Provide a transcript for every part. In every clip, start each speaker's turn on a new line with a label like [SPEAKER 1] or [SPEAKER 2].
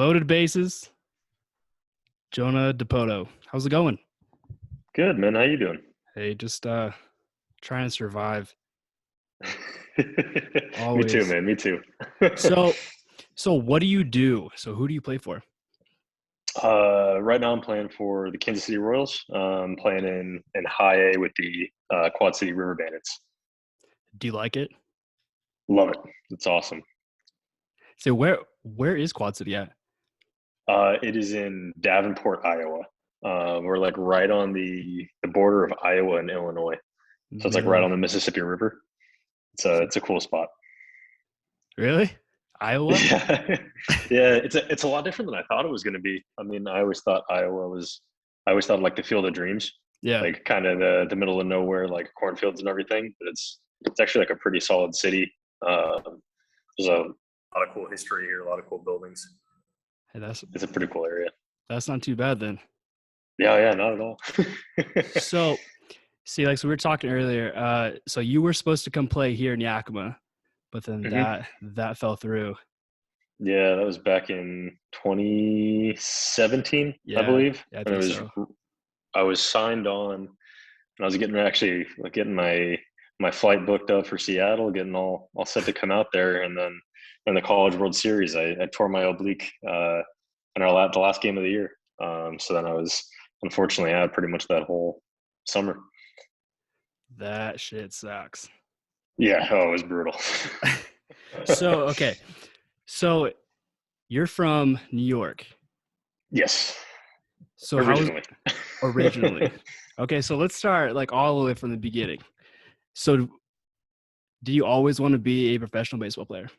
[SPEAKER 1] Loaded bases, Jonah Dipoto. How's it going?
[SPEAKER 2] Good, man. How you doing?
[SPEAKER 1] Hey, just trying to survive
[SPEAKER 2] Me too,
[SPEAKER 1] always.
[SPEAKER 2] man. Me too.
[SPEAKER 1] So so what do you do? So who do you play for?
[SPEAKER 2] Right now, I'm playing for the Kansas City Royals. Playing in High A with the Quad City River Bandits.
[SPEAKER 1] Do you like it?
[SPEAKER 2] Love it. It's awesome.
[SPEAKER 1] So where is Quad City at?
[SPEAKER 2] It is in Davenport, Iowa. We're like right on the border of Iowa and Illinois, so it's like right
[SPEAKER 1] Middle.
[SPEAKER 2] on the Mississippi River. It's a cool spot.
[SPEAKER 1] Really? Iowa?
[SPEAKER 2] Yeah, yeah. It's a lot different than I thought it was going to be. I mean, I always thought like the Field of Dreams,
[SPEAKER 1] Yeah.
[SPEAKER 2] like kind of the middle of nowhere, like cornfields and everything. But it's actually like a pretty solid city. There's a lot of cool history here, a lot of cool buildings.
[SPEAKER 1] Hey,
[SPEAKER 2] It's a pretty cool area.
[SPEAKER 1] that's not too bad then.
[SPEAKER 2] Yeah, yeah, not at all.
[SPEAKER 1] So see, like so we were talking earlier, so you were supposed to come play here in Yakima, but then
[SPEAKER 2] Mhm.
[SPEAKER 1] that fell through.
[SPEAKER 2] Yeah, that was back in 2017, I
[SPEAKER 1] Yeah,
[SPEAKER 2] believe,
[SPEAKER 1] yeah, I
[SPEAKER 2] and
[SPEAKER 1] think so.
[SPEAKER 2] I was signed on, and I was getting actually like getting my flight booked up for Seattle, getting all set to come out there, and then in the College World Series, I tore my oblique in the last game of the year. So then I was unfortunately out pretty much that whole summer.
[SPEAKER 1] That shit sucks.
[SPEAKER 2] Yeah, oh, it was brutal.
[SPEAKER 1] So, okay. So you're from New York.
[SPEAKER 2] Yes,
[SPEAKER 1] So how was
[SPEAKER 2] originally.
[SPEAKER 1] originally? Okay, so let's start like all the way from the beginning. So do you always want to be a professional baseball player?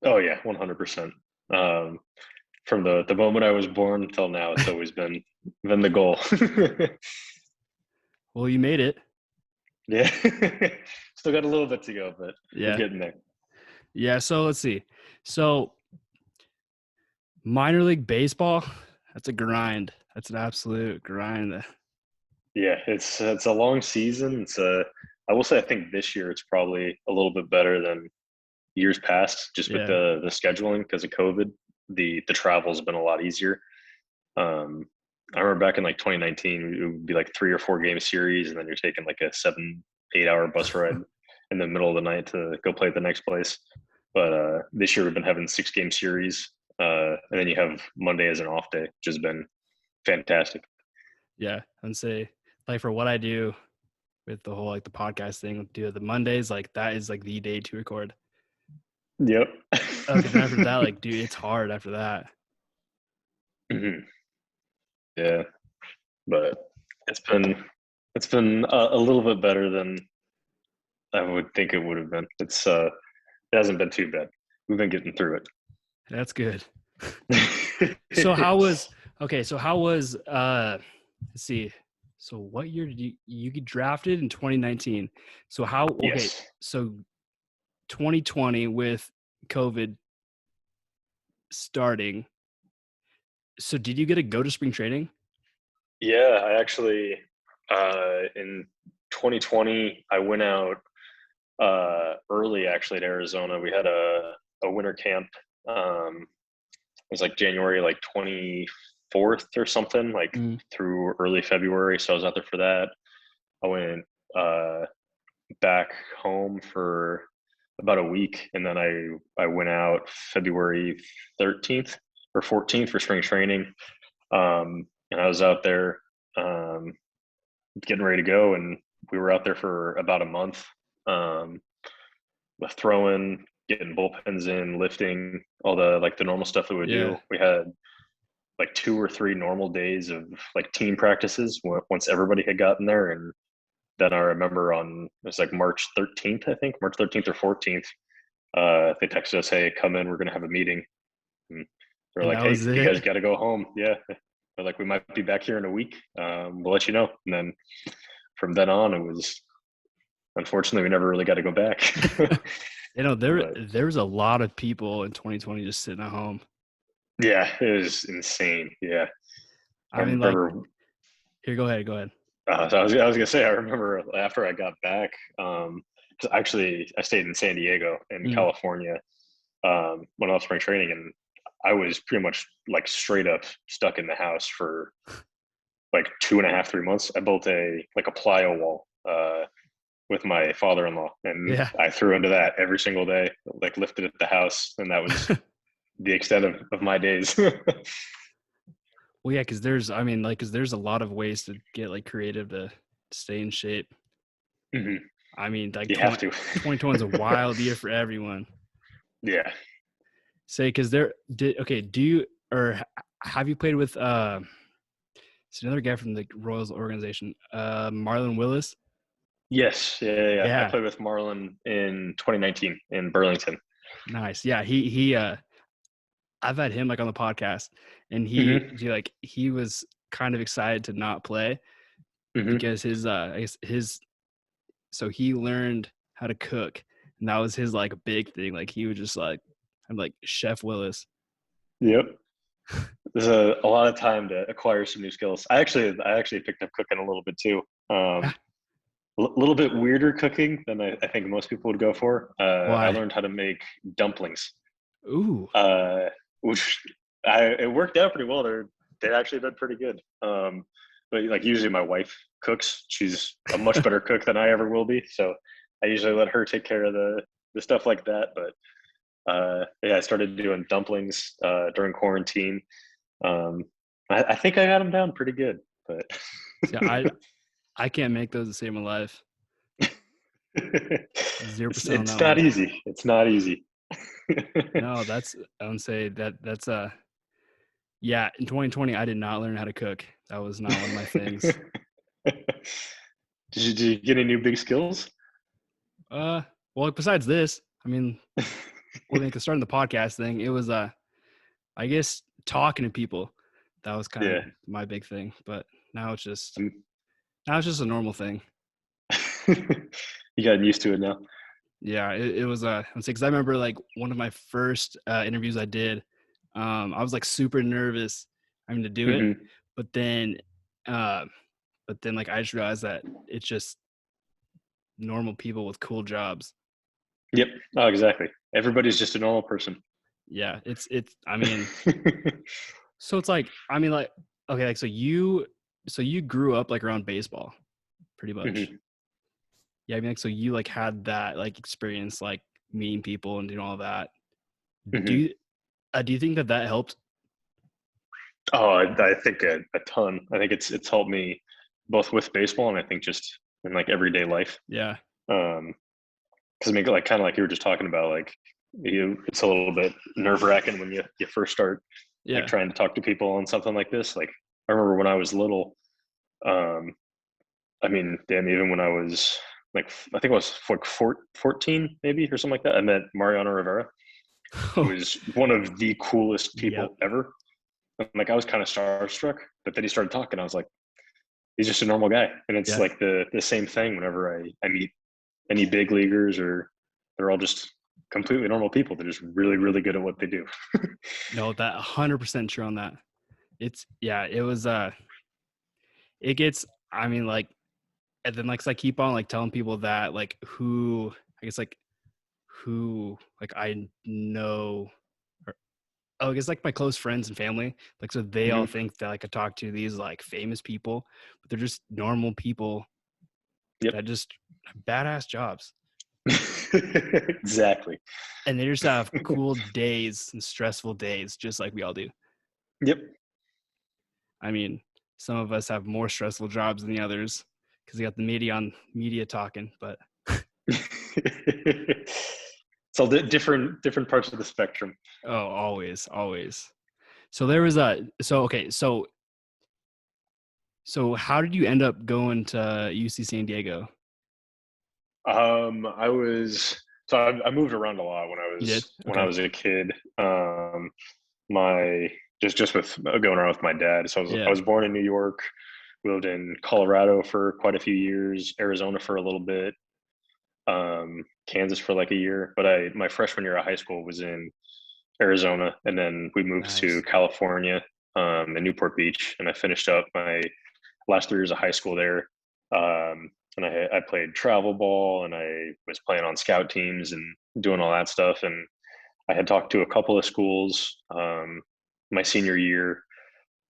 [SPEAKER 2] Oh yeah, 100%. Um, from the moment I was born until now, it's always been the goal.
[SPEAKER 1] Well, you made it.
[SPEAKER 2] Yeah, still got a little bit to go, but we're
[SPEAKER 1] Yeah.
[SPEAKER 2] getting there.
[SPEAKER 1] Yeah, so let's see. So minor league baseball, that's a grind. That's an absolute grind.
[SPEAKER 2] Yeah, it's a long season. I will say I think this year it's probably a little bit better than years past, just with
[SPEAKER 1] Yeah.
[SPEAKER 2] the scheduling because of COVID. The travel's been a lot easier. Um, I remember back in like 2019, it would be like 3 or 4 game series, and then you're taking like a 7, 8 hour bus ride in the middle of the night to go play at the next place. But this year we've been having 6 game series, and then you have Monday as an off day, which has been fantastic.
[SPEAKER 1] Yeah. And say like for what I do with the whole like the podcast thing, do the Mondays, like that is like the day to record.
[SPEAKER 2] Yep.
[SPEAKER 1] Okay, then after that, like, dude, it's hard after that.
[SPEAKER 2] Mhm. Yeah, but it's been it's been a little bit better than I would think it would have been. It hasn't been too bad. We've been getting through
[SPEAKER 1] That's good. So
[SPEAKER 2] it.
[SPEAKER 1] how was okay, so how was let's see. So what year did you get drafted in 2019? So how okay,
[SPEAKER 2] Yes.
[SPEAKER 1] so 2020 with COVID starting. So did you get to go to spring training?
[SPEAKER 2] Yeah, I actually in 2020 I went out early actually to Arizona. We had a winter camp. It was like January like 24th or something, like
[SPEAKER 1] Mm.
[SPEAKER 2] through early February. So I was out there for that. I went uh back home for about a week, and then I went out February 13th or 14th for spring training. And I was out there um, getting ready to go, and we were out there for about a month, um, with throwing, getting bullpens in, lifting, all the like the normal stuff that we
[SPEAKER 1] Yeah.
[SPEAKER 2] do. We had like 2 or 3 normal days of like team practices once everybody had gotten there, and then I remember on it was like March 13th, I think March 13th or 14th. They texted us, "Hey, come in. We're gonna have a meeting." And they're
[SPEAKER 1] And
[SPEAKER 2] like,
[SPEAKER 1] that
[SPEAKER 2] "Hey,
[SPEAKER 1] was
[SPEAKER 2] you guys
[SPEAKER 1] it.
[SPEAKER 2] got to go home." Yeah, they're like, "We might be back here in a week. We'll let you know." And then from then on, it was unfortunately we never really got to go back.
[SPEAKER 1] You know,
[SPEAKER 2] But
[SPEAKER 1] there was a lot of people in 2020 just sitting at home.
[SPEAKER 2] yeah, it was insane. Yeah, I
[SPEAKER 1] I mean, like,
[SPEAKER 2] remember.
[SPEAKER 1] here, go ahead, go ahead.
[SPEAKER 2] I was gonna say I remember after I got back. 'Cause actually, I stayed in San Diego in
[SPEAKER 1] Mm.
[SPEAKER 2] California when I was spring training, and I was pretty much like straight up stuck in the house for like 2.5, 3 months. I built a plyo wall with my father-in-law, and
[SPEAKER 1] Yeah.
[SPEAKER 2] I threw into that every single day, like lifted at the house, and that was the extent of my days.
[SPEAKER 1] Well, yeah, because there's a lot of ways to get like creative to stay in shape.
[SPEAKER 2] Hmm.
[SPEAKER 1] I mean, like
[SPEAKER 2] You have to.
[SPEAKER 1] 2020 is a wild year for everyone.
[SPEAKER 2] Yeah.
[SPEAKER 1] Say, because do you have you played with it's another guy from the Royals organization, Marlon Willis?
[SPEAKER 2] Yes. Yeah. I
[SPEAKER 1] Yeah,
[SPEAKER 2] played with Marlon in 2019 in Burlington.
[SPEAKER 1] nice. Yeah, he I've had him like on the podcast, and
[SPEAKER 2] Hmm.
[SPEAKER 1] he was kind of excited to not play
[SPEAKER 2] Hmm.
[SPEAKER 1] because his I guess his so he learned how to cook, and that was his like big thing. Like he was just like, I'm like Chef Willis.
[SPEAKER 2] Yep. There's a lot of time to acquire some new skills. I actually picked up cooking a little bit too.
[SPEAKER 1] Yeah.
[SPEAKER 2] A little bit weirder cooking than I think most people would go for. I
[SPEAKER 1] Why?
[SPEAKER 2] learned how to make dumplings,
[SPEAKER 1] Ooh.
[SPEAKER 2] uh, which it worked out pretty well. They actually been pretty good. But like usually my wife cooks. She's a much better cook than I ever will be. So I usually let her take care of the stuff like that. But yeah, I started doing dumplings during quarantine. Um, I think I got them down pretty good, but
[SPEAKER 1] See, I can't make those to save my life. 0% on
[SPEAKER 2] it's
[SPEAKER 1] that
[SPEAKER 2] not
[SPEAKER 1] one.
[SPEAKER 2] easy. It's not easy.
[SPEAKER 1] No, I would say that's yeah, in 2020 I did not learn how to cook. That was not one of my things.
[SPEAKER 2] Did you get any new big skills?
[SPEAKER 1] Well, besides this, I mean, when they started the podcast thing, it was I guess talking to people. That was kind of
[SPEAKER 2] Yeah.
[SPEAKER 1] my big thing, but now it's just
[SPEAKER 2] Um,
[SPEAKER 1] now it's just a normal thing.
[SPEAKER 2] you got used to it now.
[SPEAKER 1] Yeah, it was because I remember like one of my first interviews I did. I was like super nervous having to do it,
[SPEAKER 2] Hmm.
[SPEAKER 1] but then uh, like I just realized that it's just normal people with cool jobs.
[SPEAKER 2] Yep. Oh, exactly. Everybody's just a normal person.
[SPEAKER 1] Yeah, it's I mean, so it's like I mean like okay, like so you grew up like around baseball pretty much.
[SPEAKER 2] Hmm.
[SPEAKER 1] Yeah, I mean like so you like had that like experience like meeting people and doing all that. Do
[SPEAKER 2] Hmm.
[SPEAKER 1] you do you think that that helped?
[SPEAKER 2] Oh, I think a ton. I think it's helped me both with baseball and I think just in like everyday life.
[SPEAKER 1] Yeah.
[SPEAKER 2] Because I mean, like kind of like you were just talking about, like it's a little bit nerve wracking when you first start like
[SPEAKER 1] Yeah.
[SPEAKER 2] trying to talk to people on something like this. Like I remember when I was little, um, I mean, damn, even when I was like, I think I was like 14 maybe or something like that, I met Mariano Rivera, who
[SPEAKER 1] Oh,
[SPEAKER 2] is one of the coolest
[SPEAKER 1] yep.
[SPEAKER 2] people ever. And like I was kind of starstruck, but then he started talking. I was like, he's just a normal guy. And it's
[SPEAKER 1] Yeah.
[SPEAKER 2] like the same thing whenever I meet any big leaguers, or they're all just completely normal people. They're just really, really good at what they do.
[SPEAKER 1] No, that 100% true on that. It's yeah, it was it gets I mean like and then like 'cause I keep on like telling people that like who I guess like who like I know or oh, I guess like my close friends and family, like so they all
[SPEAKER 2] Hmm.
[SPEAKER 1] think that like I talk to these like famous people, but they're just normal people
[SPEAKER 2] Yep.
[SPEAKER 1] that just have badass jobs.
[SPEAKER 2] Exactly.
[SPEAKER 1] And they just have cool days and stressful days just like we all do.
[SPEAKER 2] Yep.
[SPEAKER 1] I mean, some of us have more stressful jobs than the others because we got the media talking, but
[SPEAKER 2] It's all different parts of the spectrum.
[SPEAKER 1] oh, always. So there was okay, so how did you end up going to UC San Diego?
[SPEAKER 2] I was so I moved around a lot when I
[SPEAKER 1] You did?
[SPEAKER 2] was when I
[SPEAKER 1] Okay.
[SPEAKER 2] was a kid. My just with going around with my dad. So I
[SPEAKER 1] Yeah.
[SPEAKER 2] was born in New York, lived in Colorado for quite a few years, Arizona for a little bit, Kansas for like a year. But my freshman year of high school was in Arizona, and then we moved to
[SPEAKER 1] Nice.
[SPEAKER 2] California, in Newport Beach, and I finished up my last 3 years of high school there. And I played travel ball, and I was playing on scout teams and doing all that stuff. And I had talked to a couple of schools my senior year,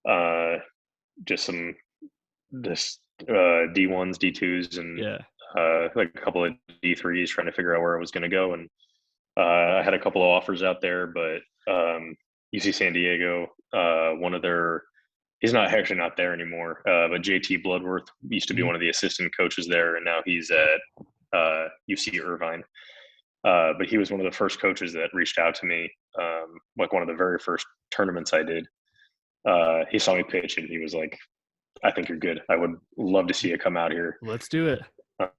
[SPEAKER 2] uh, just some this D1s, D2s, and
[SPEAKER 1] Yeah.
[SPEAKER 2] like a couple of D3s, trying to figure out where I was going to go. And I had a couple of offers out there, but UC San Diego, one of their he's not actually not there anymore, but JT Bloodworth used to be
[SPEAKER 1] Mhm.
[SPEAKER 2] one of the assistant coaches there, and now he's at UC Irvine. But he was one of the first coaches that reached out to me, like one of the very first tournaments I did. He saw me pitch, and he was like, "I think you're good. I would love to see you come out here."
[SPEAKER 1] Let's do it.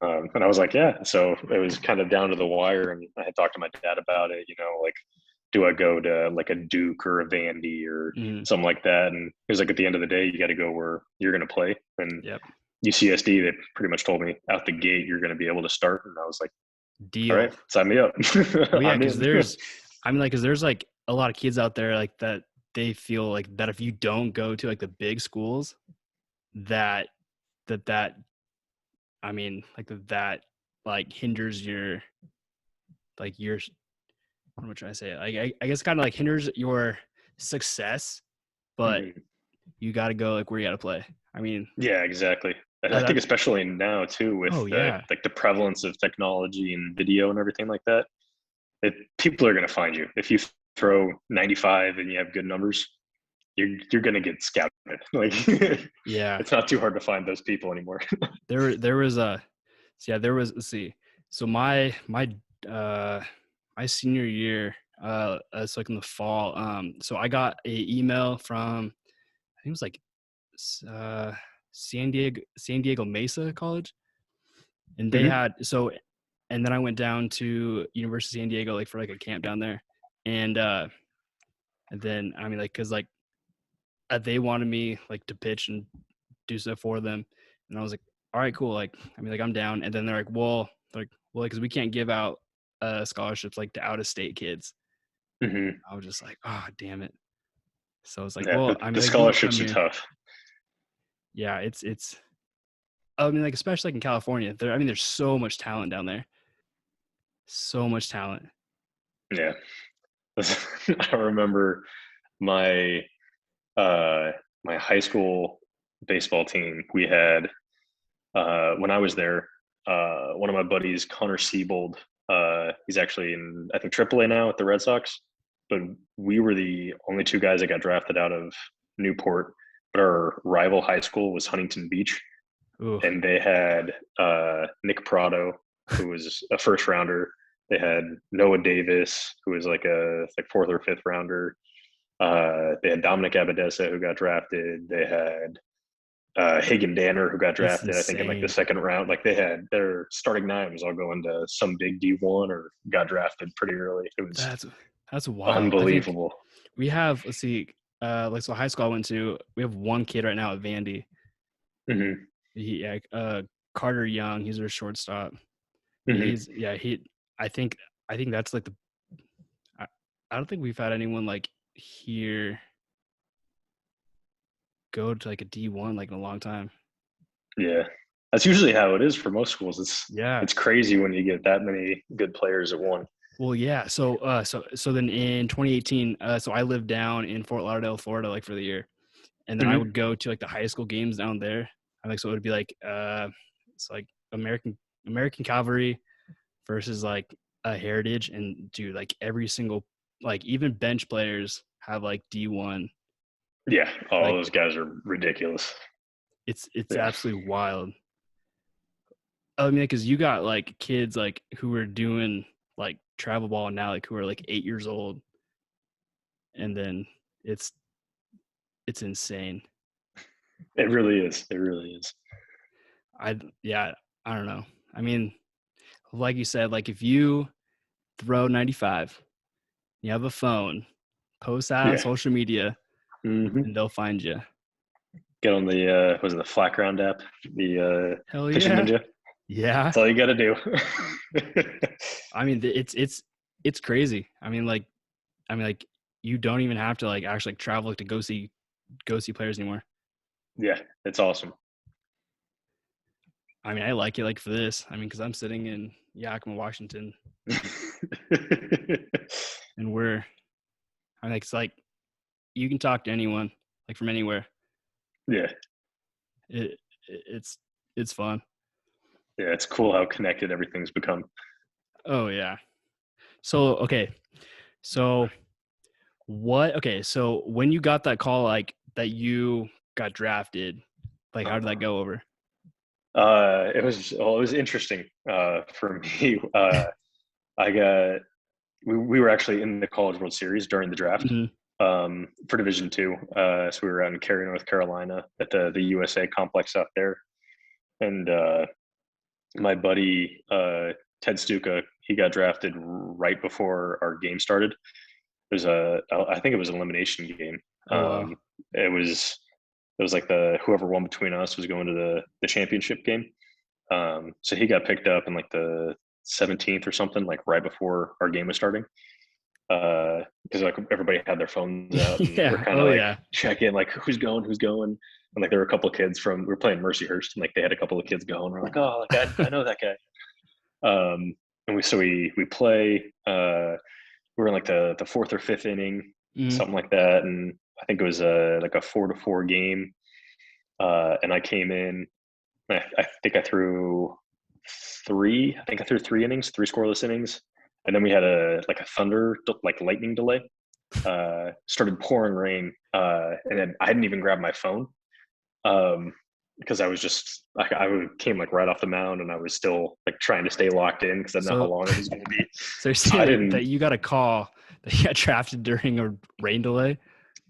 [SPEAKER 2] And I was like, "Yeah." So it was kind of down to the wire, and I had talked to my dad about it. Like, do I go to like a Duke or a Vandy or
[SPEAKER 1] Mhm.
[SPEAKER 2] something like that? And he was like, at the end of the day, you got to go where you're going to play. And
[SPEAKER 1] Yep.
[SPEAKER 2] UCSD, they pretty much told me out the gate, you're going to be able to start. And I was like, all
[SPEAKER 1] Deal.
[SPEAKER 2] right, sign me up.
[SPEAKER 1] Well, yeah,
[SPEAKER 2] I'm
[SPEAKER 1] because
[SPEAKER 2] in.
[SPEAKER 1] there's like a lot of kids out there like that they feel like that if you don't go to like the big schools, that that I mean like that like hinders your like your what am I trying to say? Like I guess kind of like hinders your success, but
[SPEAKER 2] Mhm.
[SPEAKER 1] you got to go like where you got to play. I mean,
[SPEAKER 2] Yeah, exactly. I think
[SPEAKER 1] that
[SPEAKER 2] especially now too with
[SPEAKER 1] oh yeah,
[SPEAKER 2] like the prevalence of technology and video and everything like that, people are going to find you. If you throw 95 and you have good numbers, you're going to get scouted. Like
[SPEAKER 1] yeah.
[SPEAKER 2] it's not too hard to find those people anymore.
[SPEAKER 1] There was a so yeah there was let's see. So uh my senior year it's like in the fall. So I got a email from I think it was like uh San Diego Mesa College, and they
[SPEAKER 2] Hmm.
[SPEAKER 1] had so and then I went down to University of San Diego like for like a camp down there, and then I mean like because like they wanted me like to pitch and do stuff for them, and I was like, all right, cool. Like I mean like I'm down, and then they're like because we can't give out scholarships like to out of state kids.
[SPEAKER 2] Hmm.
[SPEAKER 1] I was just like, oh damn it. So it's like,
[SPEAKER 2] Yeah,
[SPEAKER 1] well, I
[SPEAKER 2] the
[SPEAKER 1] mean like you want to come
[SPEAKER 2] scholarships are
[SPEAKER 1] here?
[SPEAKER 2] tough.
[SPEAKER 1] Yeah, it's I mean like especially like in California, I mean there's so much talent down there, so much talent.
[SPEAKER 2] Yeah. I remember my uh my high school baseball team. We had when I was there, one of my buddies, Connor Siebold, he's actually in I think AAA now at the Red Sox. But we were the only two guys that got drafted out of Newport. But our rival high school was Huntington Beach,
[SPEAKER 1] Ooh,
[SPEAKER 2] and they had Nick Prado, who was a first rounder. They had Noah Davis, who was like a like fourth or fifth rounder. They had Dominic Abadesa, who got drafted. They had Hagen Danner, who got
[SPEAKER 1] that's
[SPEAKER 2] drafted, I think, in like the
[SPEAKER 1] insane.
[SPEAKER 2] second round. Like they had their starting nine was all going to some big D1 or got drafted pretty early. It was
[SPEAKER 1] That's that's wild. I think
[SPEAKER 2] unbelievable.
[SPEAKER 1] we have let's see, like so high school I went to, we have one kid right now at Vandy.
[SPEAKER 2] Hmm.
[SPEAKER 1] He Carter Young, he's our shortstop.
[SPEAKER 2] Hmm.
[SPEAKER 1] He I think I think that's like the I, I don't think we've had anyone like here go to like a D1 like in a long time.
[SPEAKER 2] Yeah, that's usually how it is for most schools.
[SPEAKER 1] Yeah.
[SPEAKER 2] It's crazy when you get that many good players at one.
[SPEAKER 1] Well, yeah. So then in 2018, so I lived down in Fort Lauderdale, Florida, like for the year, and then I would
[SPEAKER 2] Hmm.
[SPEAKER 1] go to like the high school games down there. I think so. It would be like it's like American Cavalry versus like a Heritage, and dude, like every single like even bench players have like D1.
[SPEAKER 2] Yeah, all
[SPEAKER 1] Like
[SPEAKER 2] those guys are ridiculous.
[SPEAKER 1] it's
[SPEAKER 2] Yeah.
[SPEAKER 1] absolutely wild. I mean, because you got like kids like who are doing like travel ball now, like who are like 8 years old, and then it's it's insane.
[SPEAKER 2] It really is. It really is.
[SPEAKER 1] Yeah, I don't know. I mean, like you said, like if you throw 95, you have a phone, post that on
[SPEAKER 2] Yeah.
[SPEAKER 1] social media, and
[SPEAKER 2] Hmm.
[SPEAKER 1] they'll find you.
[SPEAKER 2] Get on the was it the Flat Ground app, the
[SPEAKER 1] Hell
[SPEAKER 2] pitching
[SPEAKER 1] yeah,
[SPEAKER 2] ninja.
[SPEAKER 1] yeah.
[SPEAKER 2] That's all you got to do.
[SPEAKER 1] I mean, it's crazy. I mean, like you don't even have to like actually like, travel to go see players anymore.
[SPEAKER 2] Yeah, it's awesome.
[SPEAKER 1] I mean, I like it like for this. I mean, because I'm sitting in Yakima, Washington. and it's like you can talk to anyone, like from anywhere.
[SPEAKER 2] Yeah.
[SPEAKER 1] It's fun.
[SPEAKER 2] Yeah, it's cool how connected everything's become.
[SPEAKER 1] Oh yeah. So okay, so so when you got that call, like that you got drafted, like how did that go over?
[SPEAKER 2] It was interesting for me. I got we were actually in the College World Series during the draft
[SPEAKER 1] Mhm.
[SPEAKER 2] for Division Two. So we were out in Cary, North Carolina, at the USA complex out there, and my buddy Ted Stuka, he got drafted right before our game started. It was I think it was an elimination game.
[SPEAKER 1] Oh wow.
[SPEAKER 2] Um, it was like the whoever won between us was going to the championship game. So he got picked up in like the 17th or something, like right before our game was starting. Because like everybody had their phones out and we're
[SPEAKER 1] Yeah.
[SPEAKER 2] kind of
[SPEAKER 1] Oh
[SPEAKER 2] like
[SPEAKER 1] yeah.
[SPEAKER 2] checking like who's going, and like there were a couple of kids we were playing Mercyhurst, and like they had a couple of kids going. We're like, oh, like I know that guy. And we play. We were in like the fourth or fifth inning,
[SPEAKER 1] Mhm.
[SPEAKER 2] something like that, and I think it was like a 4-4 game. And I came in. I think I threw three. I think I threw 3 innings, 3 scoreless innings, and then we had a thunder like lightning delay. Started pouring rain, and then I didn't even grab my phone because I was just I came like right off the mound, and I was still like trying to stay locked in because I didn't know how
[SPEAKER 1] So
[SPEAKER 2] long it was going to be.
[SPEAKER 1] so you're
[SPEAKER 2] So I
[SPEAKER 1] saying that
[SPEAKER 2] didn't.
[SPEAKER 1] you got a call that you got drafted during a rain delay?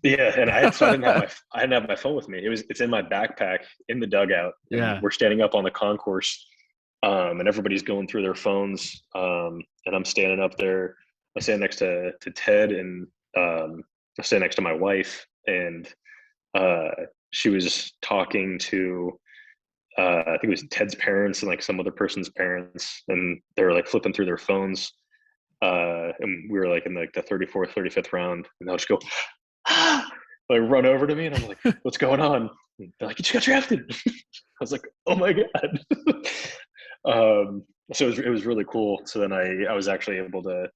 [SPEAKER 2] Yeah, and I didn't have my phone with me. It's in my backpack in the dugout, and
[SPEAKER 1] Yeah.
[SPEAKER 2] we're standing up on the concourse, and everybody's going through their phones, and I'm standing up there. I stand next to Ted, and I stand next to my wife, and uh, she was talking to I think it was Ted's parents and like some other person's parents, and they were like flipping through their phones, and we were like in like the 34th, 35th round, and they'll just go. Like run over to me, and I'm like, "What's going on?" And they're like, "You just got drafted." I was like, "Oh my god!" So it was really cool. So then I was actually able to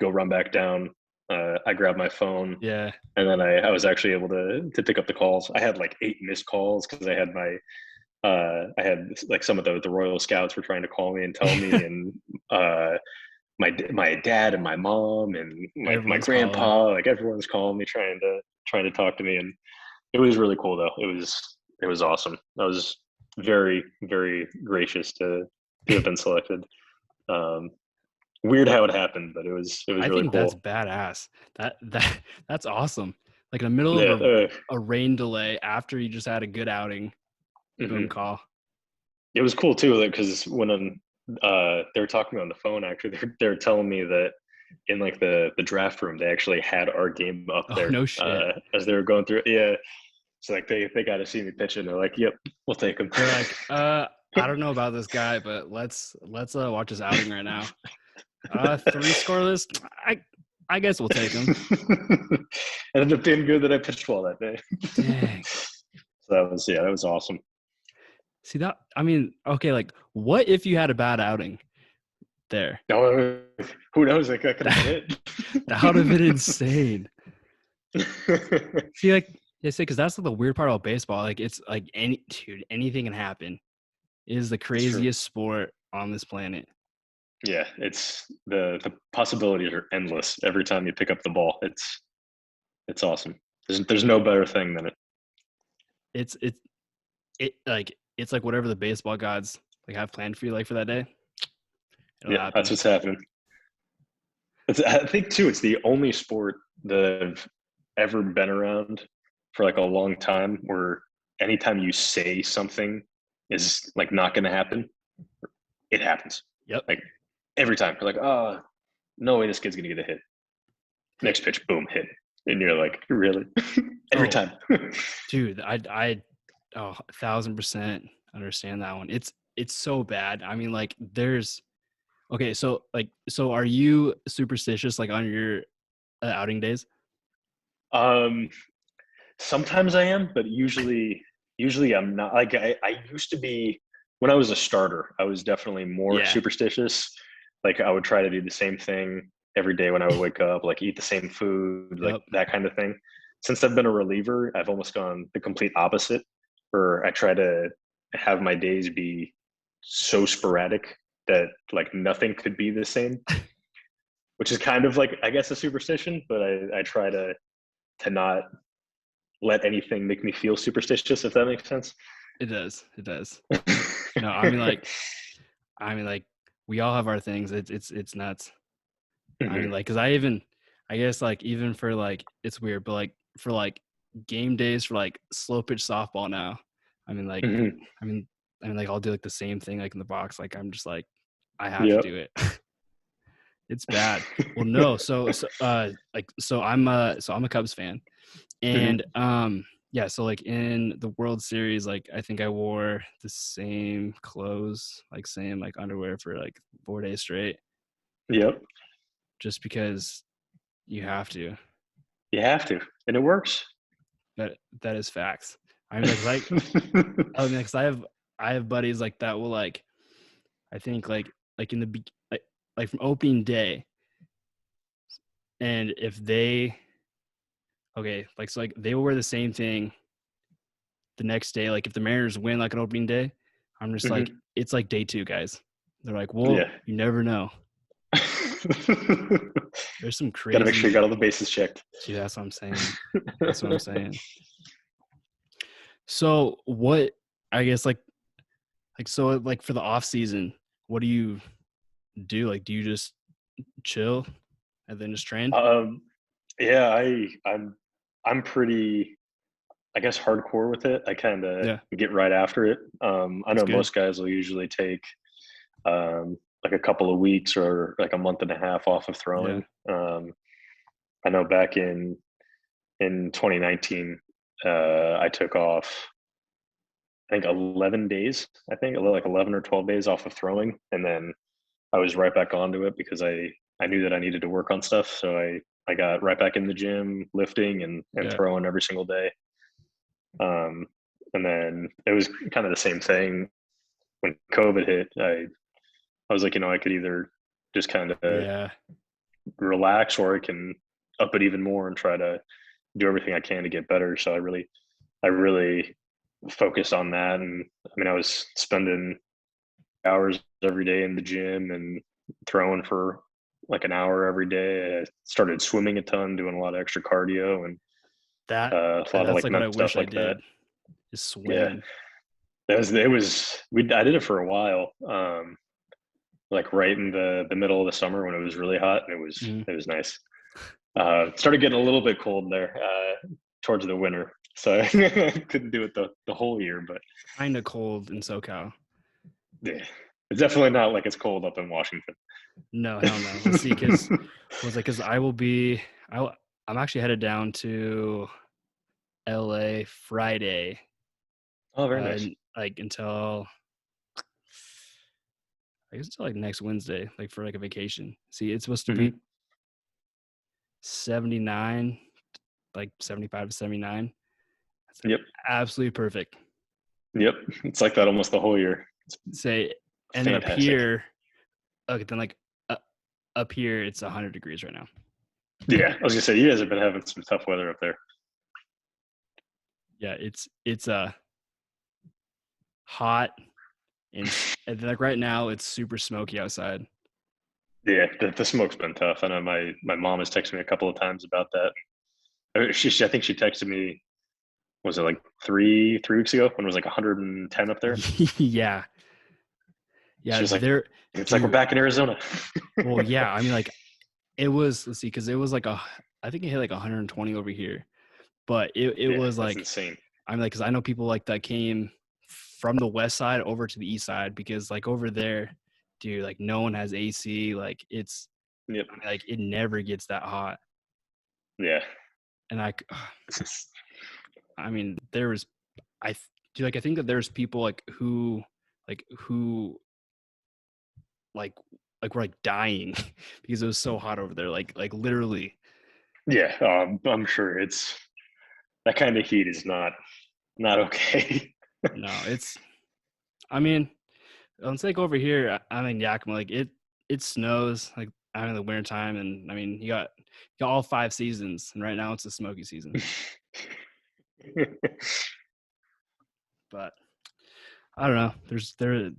[SPEAKER 2] go run back down. I grabbed my phone,
[SPEAKER 1] Yeah.
[SPEAKER 2] and then I was actually able to pick up the calls. I had like 8 missed calls because I had like some of the Royal Scouts were trying to call me and tell me, and uh, my dad and my mom and my
[SPEAKER 1] Everyone's calling.
[SPEAKER 2] grandpa, like everyone's calling me trying to talk to me, and it was really cool though. It was awesome. I was very very gracious to have been selected. Um, Weird how it happened, but it was
[SPEAKER 1] I
[SPEAKER 2] really
[SPEAKER 1] think that's
[SPEAKER 2] cool.
[SPEAKER 1] badass. That's awesome. Like in the middle of
[SPEAKER 2] Yeah.
[SPEAKER 1] a rain delay after you just had a good outing, boom
[SPEAKER 2] Mhm.
[SPEAKER 1] call.
[SPEAKER 2] It was cool too, because when they were talking on the phone, actually, they're telling me that in like the draft room, they actually had our game up
[SPEAKER 1] Oh
[SPEAKER 2] there
[SPEAKER 1] no shit.
[SPEAKER 2] as they were going through it. Yeah, so like they got to see me pitch, and they're like, "Yep, we'll take him."
[SPEAKER 1] They're like, I don't know about this guy, but let's watch his outing right now. 3 scoreless. I guess we'll take him.
[SPEAKER 2] It ended up being good that I pitched well that day.
[SPEAKER 1] Dang.
[SPEAKER 2] So that was awesome.
[SPEAKER 1] See that? I mean, okay, like what if you had a bad outing there?
[SPEAKER 2] No, who knows? Like that could have
[SPEAKER 1] That,
[SPEAKER 2] been
[SPEAKER 1] that would have been insane.
[SPEAKER 2] it.
[SPEAKER 1] See, like they say, because that's the weird part about baseball. Like it's like anything can happen. It is the
[SPEAKER 2] It's true.
[SPEAKER 1] craziest sport on this planet.
[SPEAKER 2] Yeah, it's the possibilities are endless every time you pick up the ball. It's awesome. There's no better thing than it.
[SPEAKER 1] It's it's like whatever the baseball gods like have planned for you, like for that day, it'll
[SPEAKER 2] Yeah, that's
[SPEAKER 1] happen.
[SPEAKER 2] what's happening. I think too, it's the only sport that I've ever been around for like a long time where anytime you say something is like not going to happen, it happens.
[SPEAKER 1] Yep.
[SPEAKER 2] Like every time, you're like, oh, no way, this kid's going to get a hit. Next pitch, boom, hit, and you're like, really? Every
[SPEAKER 1] Oh,
[SPEAKER 2] time.
[SPEAKER 1] dude, I 1,000% understand that one. It's so bad. I mean, like there's okay, so like so are you superstitious like on your outing days?
[SPEAKER 2] um, Sometimes I am, but usually I'm not. Like I used to be when I was a starter. I was definitely more
[SPEAKER 1] Yeah.
[SPEAKER 2] superstitious. Like I would try to do the same thing every day when I would wake up, like eat the same food, like
[SPEAKER 1] Yep.
[SPEAKER 2] that kind of thing. Since I've been a reliever, I've almost gone the complete opposite, where I try to have my days be so sporadic that like nothing could be the same, which is kind of like I guess a superstition, but I try to not let anything make me feel superstitious, if that makes sense.
[SPEAKER 1] It does. It does. No, I mean, like, we all have our things. It's nuts. I
[SPEAKER 2] Hmm.
[SPEAKER 1] mean, like, cause I guess, like, even for like, it's weird, but like for like game days for like slow pitch softball now. I mean, like,
[SPEAKER 2] Hmm.
[SPEAKER 1] I mean, like I'll do like the same thing like in the box. Like I'm just like, I have to
[SPEAKER 2] Yep.
[SPEAKER 1] do it. It's bad. Well, no. So I'm a Cubs fan, and
[SPEAKER 2] Hmm.
[SPEAKER 1] yeah. So like in the World Series, like I think I wore the same clothes, like same like underwear for like 4 days straight,
[SPEAKER 2] Yep.
[SPEAKER 1] just because you have to.
[SPEAKER 2] You have to, and it works.
[SPEAKER 1] That is facts. I mean, like, I mean, because I have buddies like that will like I think like in the like from opening day, and if they okay like so like they will wear the same thing the next day. Like if the Mariners win like an opening day, I'm just like
[SPEAKER 2] Hmm.
[SPEAKER 1] it's like day two, guys. They're like, well,
[SPEAKER 2] Yeah.
[SPEAKER 1] you never know. There's some
[SPEAKER 2] Got to make sure you
[SPEAKER 1] crazy.
[SPEAKER 2] got all the bases checked.
[SPEAKER 1] See, that's what I'm saying. That's what I'm saying. So what I guess like so like for the off season, what do you do? Like, do you just chill and then just train?
[SPEAKER 2] um, yeah, I'm pretty, I guess, hardcore with it. I kind of
[SPEAKER 1] Yeah,
[SPEAKER 2] get right after it. I
[SPEAKER 1] that's
[SPEAKER 2] know
[SPEAKER 1] good.
[SPEAKER 2] most guys will usually take like a couple of weeks or like a month and a half off of
[SPEAKER 1] Yeah.
[SPEAKER 2] throwing. I know back in 2019, I took off I think 11 days. I think like 11 or 12 days off of throwing, and then I was right back onto it because I knew that I needed to work on stuff. So I got right back in the gym, lifting and
[SPEAKER 1] Yeah.
[SPEAKER 2] throwing every single day. Um, and then it was kind of the same thing when COVID hit. I was like, I could either just kind of
[SPEAKER 1] Yeah.
[SPEAKER 2] relax or I can up it even more and try to do everything I can to get better. So I really focused on that. And I mean, I was spending hours every day in the gym and throwing for like an hour every day. I started swimming a ton, doing a lot of extra cardio and a lot of
[SPEAKER 1] That's
[SPEAKER 2] like
[SPEAKER 1] like what I
[SPEAKER 2] mental
[SPEAKER 1] wish
[SPEAKER 2] stuff
[SPEAKER 1] I
[SPEAKER 2] like that.
[SPEAKER 1] did, is
[SPEAKER 2] Yeah,
[SPEAKER 1] swim.
[SPEAKER 2] I did it for a while, like right in the middle of the summer when it was really hot, and
[SPEAKER 1] Mhm.
[SPEAKER 2] it was nice. It started getting a little bit cold there towards the winter, so I couldn't do it the whole year. But
[SPEAKER 1] Kinda cold in SoCal.
[SPEAKER 2] yeah, it's definitely not like it's cold up in Washington.
[SPEAKER 1] No, hell no. Let's see, because was like, because I will be, I'm actually headed down to LA Friday,
[SPEAKER 2] Oh, very nice.
[SPEAKER 1] like until I guess until like next Wednesday, like for like a vacation. See, it's supposed to be
[SPEAKER 2] Hmm.
[SPEAKER 1] 79, like 75 to 79. That's
[SPEAKER 2] Yep.
[SPEAKER 1] absolutely perfect.
[SPEAKER 2] Yep. It's like that almost the whole year. It's
[SPEAKER 1] Say, and then up
[SPEAKER 2] fantastic.
[SPEAKER 1] here, okay, then like uh, up here, it's 100 degrees right now.
[SPEAKER 2] Yeah. I was gonna say you guys have been having some tough weather up there.
[SPEAKER 1] Yeah, it's hot and then, like right now it's super smoky outside.
[SPEAKER 2] Yeah, the smoke's been tough. I know my mom has texted me a couple of times about that. I think she texted me, was it like three weeks ago when it was like 110 up there?
[SPEAKER 1] Yeah.
[SPEAKER 2] She
[SPEAKER 1] Yeah,
[SPEAKER 2] was like,
[SPEAKER 1] there
[SPEAKER 2] it's like we're
[SPEAKER 1] dude.
[SPEAKER 2] back in Arizona.
[SPEAKER 1] Well, yeah, I mean like it was let's see, because it was like I think it hit like 120 over here. But it
[SPEAKER 2] Yeah,
[SPEAKER 1] was
[SPEAKER 2] that's
[SPEAKER 1] like
[SPEAKER 2] insane.
[SPEAKER 1] I'm like, because I know people like that came from the west side over to the east side because like over there, dude, like no one has AC. Like it's
[SPEAKER 2] Yep.
[SPEAKER 1] I mean, like it never gets that hot.
[SPEAKER 2] Yeah.
[SPEAKER 1] And I mean, there was dude, like I think that there's people like who like were like dying because it was so hot over there. Like literally.
[SPEAKER 2] Yeah. I'm sure it's that kind of heat is not okay.
[SPEAKER 1] No, it's I mean, it's like over here. I'm in Yakima. Like it snows. Like out in the wintertime, and I mean, you got all 5 seasons, and right now it's the smoky season. But I don't know.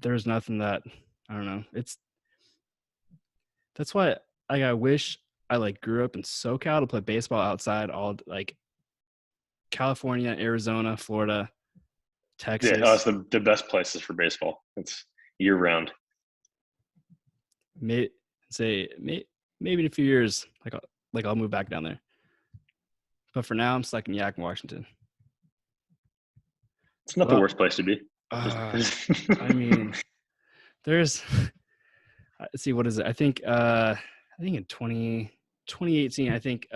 [SPEAKER 1] There's nothing that I don't know. That's why I wish I like grew up in SoCal to play baseball outside all like California, Arizona, Florida,
[SPEAKER 2] Yeah, that's
[SPEAKER 1] Texas.
[SPEAKER 2] the best places for baseball. It's year round.
[SPEAKER 1] May maybe in a few years, I'll move back down there. But for now, I'm stuck in Yakima, Washington.
[SPEAKER 2] It's not the
[SPEAKER 1] Well,
[SPEAKER 2] worst place to be.
[SPEAKER 1] I mean, there's let's see, what is it? I think in 2018, I think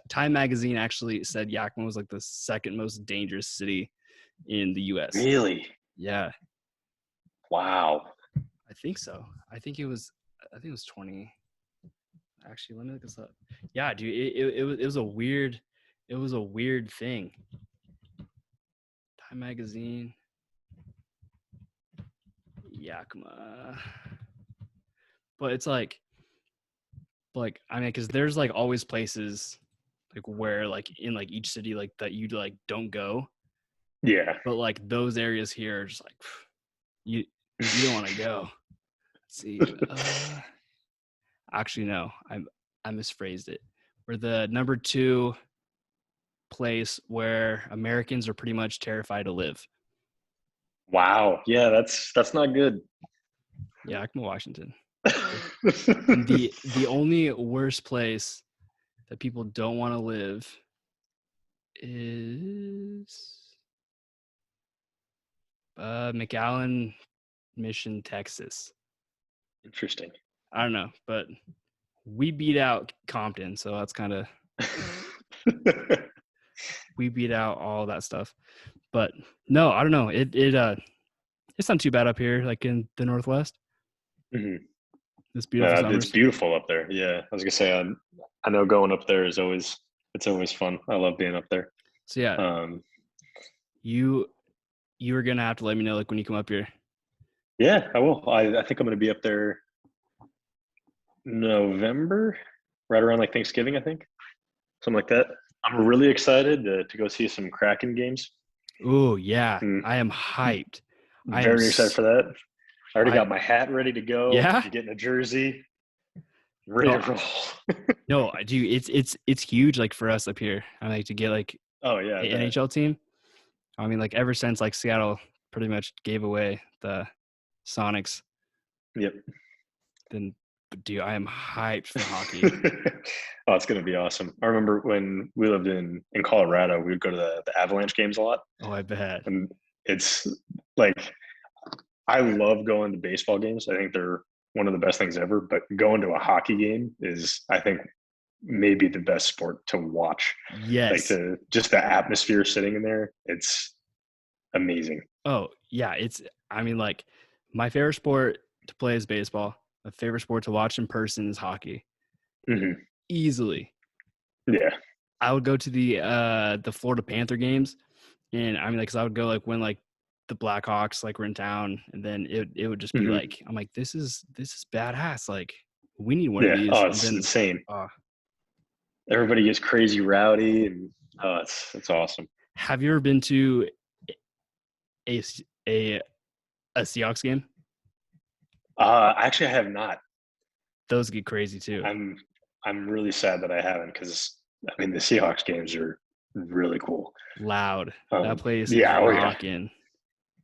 [SPEAKER 1] Time Magazine actually said Yakima was like the second most dangerous city in the US.
[SPEAKER 2] Really?
[SPEAKER 1] Yeah.
[SPEAKER 2] Wow.
[SPEAKER 1] I think so. I think it was 20. Actually, let me look this up. Yeah, dude, it was a weird thing. Time Magazine, Yakima. But it's like I mean, because there's like always places like where like in like each city like that you like don't go,
[SPEAKER 2] Yeah.
[SPEAKER 1] but like those areas here are just like you don't want to go. Let's see. Actually, no, I misphrased it. We're the number 2 place where Americans are pretty much terrified to live.
[SPEAKER 2] Wow. Yeah, that's not good.
[SPEAKER 1] Yakima, Washington. And the only worst place that people don't want to live is McAllen Mission, Texas.
[SPEAKER 2] Interesting.
[SPEAKER 1] I don't know, but we beat out Compton, so that's kind of we beat out all that stuff. But no, I don't know. It's not too bad up here, like in the Northwest.
[SPEAKER 2] Mm-hmm.
[SPEAKER 1] It's beautiful
[SPEAKER 2] It's
[SPEAKER 1] summers.
[SPEAKER 2] beautiful up there. Yeah, I was gonna say I know going up there is always fun. I love being up there.
[SPEAKER 1] So yeah, you are gonna have to let me know like when you come up here.
[SPEAKER 2] Yeah, I will. I think I'm gonna be up there November, right around like Thanksgiving, I think, something like that. I'm really excited to go see some Kraken games.
[SPEAKER 1] Oh yeah,
[SPEAKER 2] Mm,
[SPEAKER 1] I am hyped.
[SPEAKER 2] very excited for that. I already
[SPEAKER 1] I
[SPEAKER 2] got my hat ready to go.
[SPEAKER 1] yeah.
[SPEAKER 2] I'm getting a jersey, ready
[SPEAKER 1] No,
[SPEAKER 2] to roll.
[SPEAKER 1] no, I do. It's huge like for us up here. I like to get like
[SPEAKER 2] Oh yeah, I
[SPEAKER 1] an
[SPEAKER 2] bet.
[SPEAKER 1] NHL team. I mean, like ever since like Seattle pretty much gave away the Sonics,
[SPEAKER 2] Yep.
[SPEAKER 1] then dude, I am hyped for hockey.
[SPEAKER 2] Oh, it's gonna be awesome. I remember when we lived in Colorado, we would go to the Avalanche games a lot,
[SPEAKER 1] Oh, I bet.
[SPEAKER 2] and it's like I love going to baseball games. I think they're one of the best things ever. But going to a hockey game is, I think, maybe the best sport to watch. Like
[SPEAKER 1] Yes.
[SPEAKER 2] to just the atmosphere sitting in there, it's amazing.
[SPEAKER 1] Oh, yeah. I mean, like my favorite sport to play is baseball. My favorite sport to watch in person is hockey.
[SPEAKER 2] Mm-hmm.
[SPEAKER 1] Easily.
[SPEAKER 2] Yeah.
[SPEAKER 1] I would go to the Florida Panther games, and I mean, like, 'cause I would go like when like the Blackhawks like were in town, and then it would just be
[SPEAKER 2] Mm-hmm.
[SPEAKER 1] like, I'm like, this is badass. Like, we need one of
[SPEAKER 2] Yeah.
[SPEAKER 1] these.
[SPEAKER 2] Oh,
[SPEAKER 1] And
[SPEAKER 2] it's
[SPEAKER 1] then,
[SPEAKER 2] insane.
[SPEAKER 1] uh,
[SPEAKER 2] Everybody gets crazy rowdy, and oh, it's awesome.
[SPEAKER 1] have you ever been to a a a Seahawks game?
[SPEAKER 2] Actually, I have not.
[SPEAKER 1] Those get crazy too.
[SPEAKER 2] I'm really sad that I haven't because I mean the Seahawks games are really cool.
[SPEAKER 1] Loud. That place is
[SPEAKER 2] Yeah, oh yeah.
[SPEAKER 1] rocking.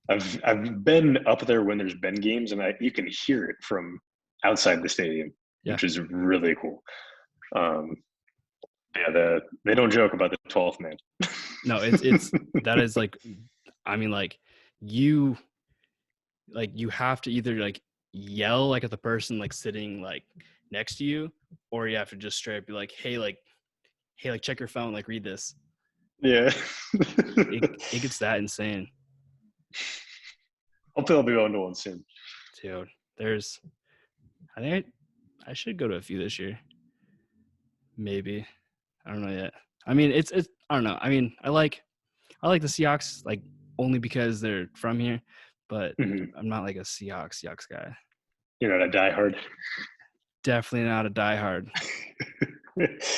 [SPEAKER 2] I've been up there when there's been games, and you can hear it from outside the stadium,
[SPEAKER 1] Yeah.
[SPEAKER 2] which is really cool. Um, yeah, they don't joke about the 12th man.
[SPEAKER 1] No, it's that is like, I mean, you you have to either like yell like at the person like sitting like next to you, or you have to just straight up be like, hey, like check your phone, like read this.
[SPEAKER 2] Yeah.
[SPEAKER 1] It gets that insane.
[SPEAKER 2] Hopefully I'll be going to one soon.
[SPEAKER 1] Dude, I think I should go to a few this year. Maybe. I don't know yet. I mean, it's I don't know. I mean, I like the Seahawks like only because they're from here, but
[SPEAKER 2] Mm-hmm.
[SPEAKER 1] I'm not like a Seahawks guy.
[SPEAKER 2] You're not a diehard.
[SPEAKER 1] definitely not a diehard.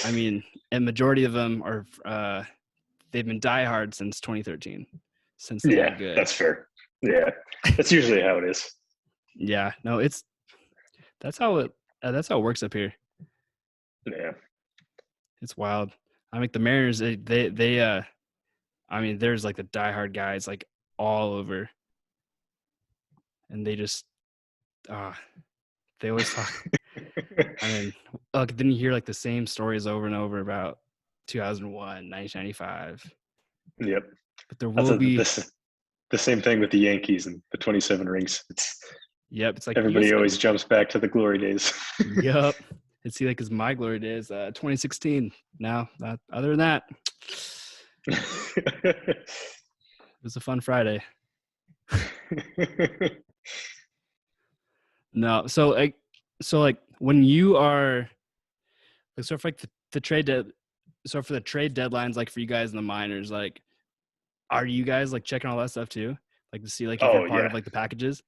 [SPEAKER 1] I mean, and majority of them are they've been diehard since 2013, since they got good.
[SPEAKER 2] That's fair. Yeah, that's usually how it is.
[SPEAKER 1] Yeah, no, that's how it works up here.
[SPEAKER 2] Yeah,
[SPEAKER 1] It's wild. I mean, the Mariners, I mean, there's like the diehard guys like all over, and they just they always talk. I mean, like then you hear like the same stories over and over about 2001, 1995.
[SPEAKER 2] yep.
[SPEAKER 1] But there
[SPEAKER 2] That's
[SPEAKER 1] will be.
[SPEAKER 2] the same thing with the Yankees and the 27 rings.
[SPEAKER 1] Yep, it's like you guys
[SPEAKER 2] Everybody
[SPEAKER 1] got.
[SPEAKER 2] always jumps back to the glory days.
[SPEAKER 1] Yep. It's like it's my glory days, 2016. Now, other than that, it was a fun Friday. No, so like when you are like so for like the trade so for the trade deadlines, like for you guys in the minors, like are you guys like checking all that stuff too? Like to see like if you're
[SPEAKER 2] Oh
[SPEAKER 1] part
[SPEAKER 2] yeah,
[SPEAKER 1] of like the packages?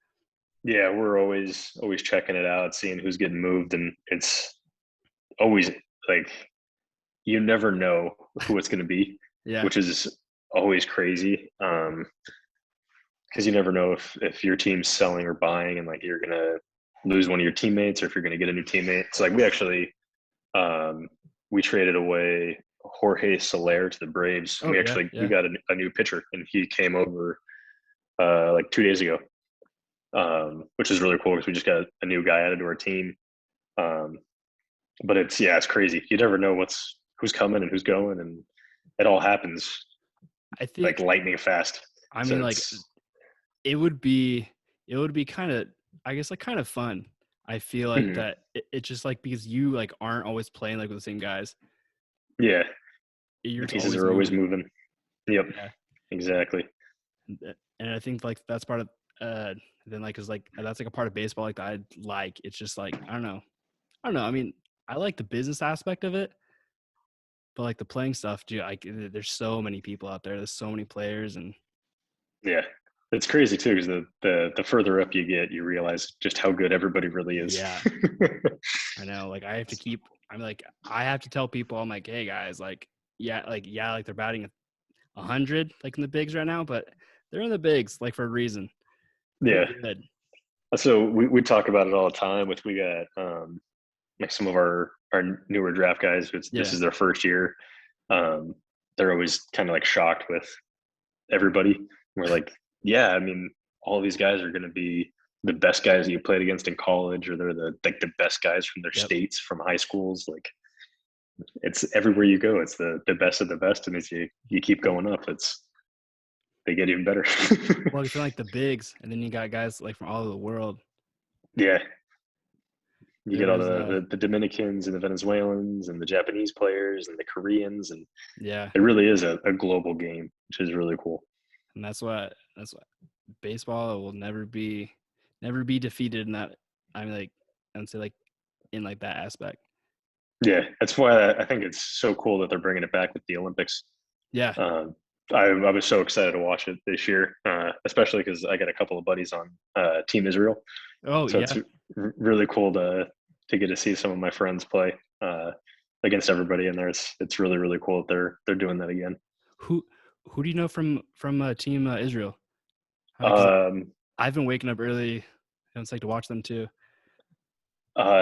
[SPEAKER 2] yeah. We're always checking it out, seeing who's getting moved, and it's always like you never know who it's going to be,
[SPEAKER 1] Yeah.
[SPEAKER 2] which is always crazy. Because you never know if your team's selling or buying, and like you're gonna lose one of your teammates, or if you're gonna get a new teammate. So like we actually we traded away Jorge Soler to the Braves.
[SPEAKER 1] Oh yeah,
[SPEAKER 2] We
[SPEAKER 1] yeah.
[SPEAKER 2] got a new pitcher, and he came over like 2 days ago, which is really cool because we just got a new guy added to our team. Um, but it's crazy. You never know who's coming and who's going, and it all happens
[SPEAKER 1] I
[SPEAKER 2] like
[SPEAKER 1] think
[SPEAKER 2] lightning fast.
[SPEAKER 1] I
[SPEAKER 2] So
[SPEAKER 1] mean like it would be kind of I guess like kind of fun. I feel like
[SPEAKER 2] mhm.
[SPEAKER 1] that it's just like because you like aren't always playing like with the same guys.
[SPEAKER 2] Yeah,
[SPEAKER 1] You're
[SPEAKER 2] the
[SPEAKER 1] just
[SPEAKER 2] pieces
[SPEAKER 1] always
[SPEAKER 2] are always
[SPEAKER 1] moving.
[SPEAKER 2] moving. Yep,
[SPEAKER 1] Yeah.
[SPEAKER 2] exactly.
[SPEAKER 1] And I think like that's part of then like is like that's like a part of baseball like that I like. It's just like I don't know. I mean, I like the business aspect of it, but like the playing stuff, dude, like there's so many people out there. There's so many players and
[SPEAKER 2] Yeah, it's crazy too because the further up you get, you realize just how good everybody really is.
[SPEAKER 1] yeah, I know. Like I have to keep I'm like I have to tell people I'm like, hey guys, like like they're batting 100 like in the bigs right now, but they're in the bigs like for a reason. They're
[SPEAKER 2] Yeah,
[SPEAKER 1] good.
[SPEAKER 2] so we talk about it all the time. With we got like some of our newer draft guys. This
[SPEAKER 1] Yeah.
[SPEAKER 2] is their first year. Um, they're always kind of like shocked with everybody. We're like, yeah, I mean, all these guys are going to be the best guys that you played against in college, or they're the best guys from their
[SPEAKER 1] Yep.
[SPEAKER 2] states, from high schools. Like it's everywhere you go. It's the best of the best, and as you keep going up, they get even better.
[SPEAKER 1] Well, if you're like the bigs, and then you got guys like from all over the world.
[SPEAKER 2] Yeah, you get all
[SPEAKER 1] There's
[SPEAKER 2] the Dominicans and the Venezuelans and the Japanese players and the Koreans, and
[SPEAKER 1] yeah,
[SPEAKER 2] it really is a global game, which is really cool.
[SPEAKER 1] and that's what baseball will never be defeated in that. I mean, like and say like in like that aspect.
[SPEAKER 2] Yeah, that's why I think it's so cool that they're bringing it back with the Olympics.
[SPEAKER 1] Yeah.
[SPEAKER 2] Um, I was so excited to watch it this year, especially because I got a couple of buddies on Team Israel,
[SPEAKER 1] Oh
[SPEAKER 2] so
[SPEAKER 1] yeah.
[SPEAKER 2] it's really cool to get to see some of my friends play against everybody in there. It's really really cool that they're doing that again.
[SPEAKER 1] Who who do you know from Team Israel? Because
[SPEAKER 2] Um,
[SPEAKER 1] I've been waking up early, and it's like to watch them too.